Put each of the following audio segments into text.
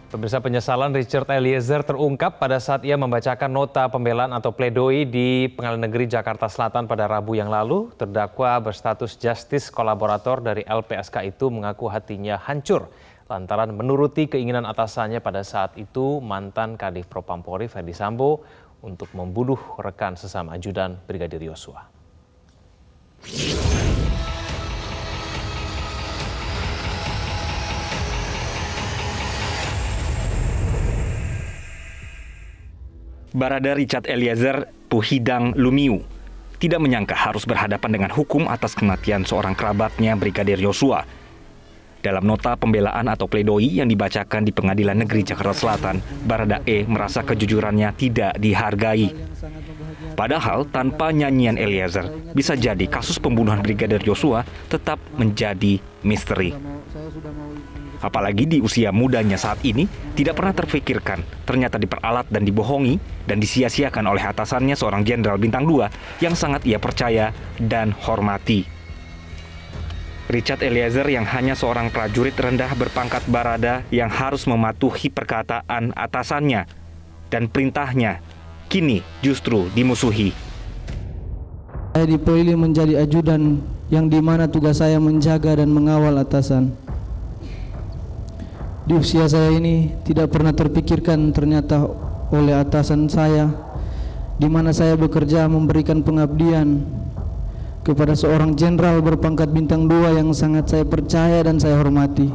Pemirsa, penyesalan Richard Eliezer terungkap pada saat ia membacakan nota pembelaan atau pledoi di Pengadilan Negeri Jakarta Selatan pada Rabu yang lalu. Terdakwa berstatus justice kolaborator dari LPSK itu mengaku hatinya hancur lantaran menuruti keinginan atasannya pada saat itu mantan Kadif Propampori Ferdy Sambo untuk membunuh rekan sesama ajudan Brigadir Yosua. Barada Richard Eliezer Puhidang Lumiu tidak menyangka harus berhadapan dengan hukum atas kematian seorang kerabatnya Brigadir Yosua. Dalam nota pembelaan atau pledoi yang dibacakan di Pengadilan Negeri Jakarta Selatan, Barada E merasa kejujurannya tidak dihargai. Padahal tanpa nyanyian Eliezer, bisa jadi kasus pembunuhan Brigadir Yosua tetap menjadi misteri. Apalagi di usia mudanya saat ini, tidak pernah terfikirkan ternyata diperalat dan dibohongi dan disia-siakan oleh atasannya seorang jenderal bintang 2 yang sangat ia percaya dan hormati. Richard Eliezer yang hanya seorang prajurit rendah berpangkat barada yang harus mematuhi perkataan atasannya dan perintahnya, kini justru dimusuhi. Saya dipilih menjadi ajudan yang dimana tugas saya menjaga dan mengawal atasan. Di usia saya ini tidak pernah terpikirkan ternyata oleh atasan saya di mana saya bekerja memberikan pengabdian kepada seorang jenderal berpangkat bintang 2 yang sangat saya percaya dan saya hormati,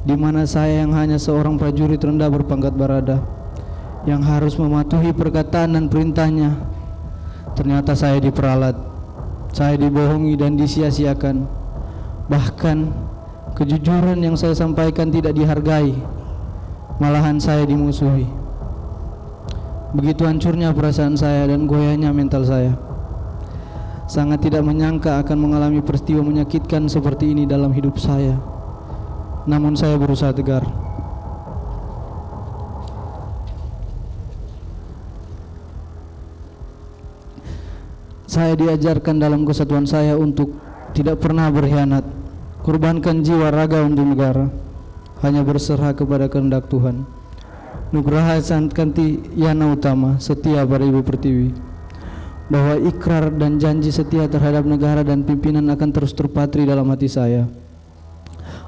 di mana saya yang hanya seorang prajurit rendah berpangkat barada yang harus mematuhi perkataan dan perintahnya. Ternyata saya diperalat, saya dibohongi dan disia-siakan. Bahkan kejujuran yang saya sampaikan tidak dihargai, malahan saya dimusuhi. Begitu hancurnya perasaan saya dan goyahnya mental saya. Sangat tidak menyangka akan mengalami peristiwa menyakitkan seperti ini dalam hidup saya. Namun saya berusaha tegar. Saya diajarkan dalam kesatuan saya untuk tidak pernah berkhianat, korbankan jiwa raga untuk negara, hanya berserah kepada kehendak Tuhan. Nugraha Sankanti Yana Utama, setia pada Ibu Pertiwi, bahwa ikrar dan janji setia terhadap negara dan pimpinan akan terus terpatri dalam hati saya.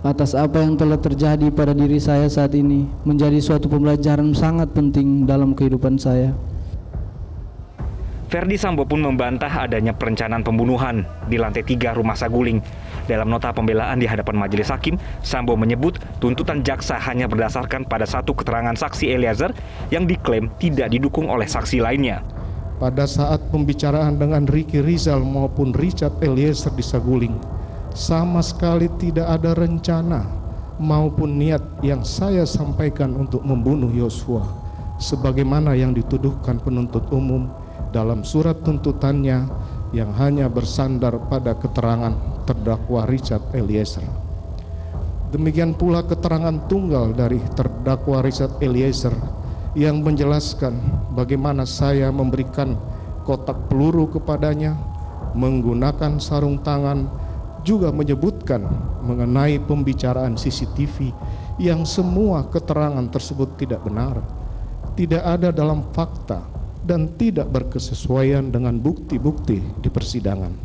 Atas apa yang telah terjadi pada diri saya saat ini menjadi suatu pembelajaran sangat penting dalam kehidupan saya. Ferdy Sambo pun membantah adanya perencanaan pembunuhan di lantai 3 Rumah Saguling. Dalam nota pembelaan di hadapan majelis hakim, Sambo menyebut tuntutan jaksa hanya berdasarkan pada satu keterangan saksi Eliezer yang diklaim tidak didukung oleh saksi lainnya. Pada saat pembicaraan dengan Ricky Rizal maupun Richard Eliezer di Saguling, sama sekali tidak ada rencana maupun niat yang saya sampaikan untuk membunuh Yosua, sebagaimana yang dituduhkan penuntut umum dalam surat tuntutannya yang hanya bersandar pada keterangan terdakwa Richard Eliezer. Demikian pula keterangan tunggal dari terdakwa Richard Eliezer yang menjelaskan bagaimana saya memberikan kotak peluru kepadanya, menggunakan sarung tangan, juga menyebutkan mengenai pembicaraan CCTV yang semua keterangan tersebut tidak benar, tidak ada dalam fakta, dan tidak berkesesuaian dengan bukti-bukti di persidangan.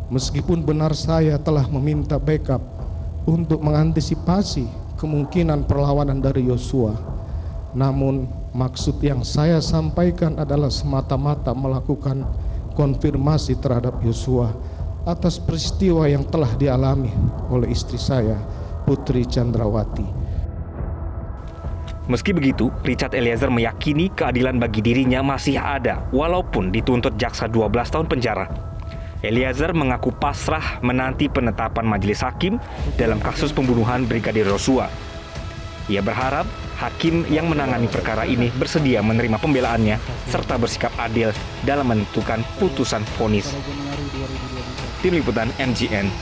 Meskipun benar saya telah meminta backup untuk mengantisipasi kemungkinan perlawanan dari Yosua, namun maksud yang saya sampaikan adalah semata-mata melakukan konfirmasi terhadap Yosua atas peristiwa yang telah dialami oleh istri saya, Putri Chandrawati. Meski begitu, Richard Eliezer meyakini keadilan bagi dirinya masih ada walaupun dituntut jaksa 12 tahun penjara. Eliezer mengaku pasrah menanti penetapan majelis hakim dalam kasus pembunuhan Brigadir Yosua. Ia berharap hakim yang menangani perkara ini bersedia menerima pembelaannya serta bersikap adil dalam menentukan putusan vonis. Tim Liputan MGN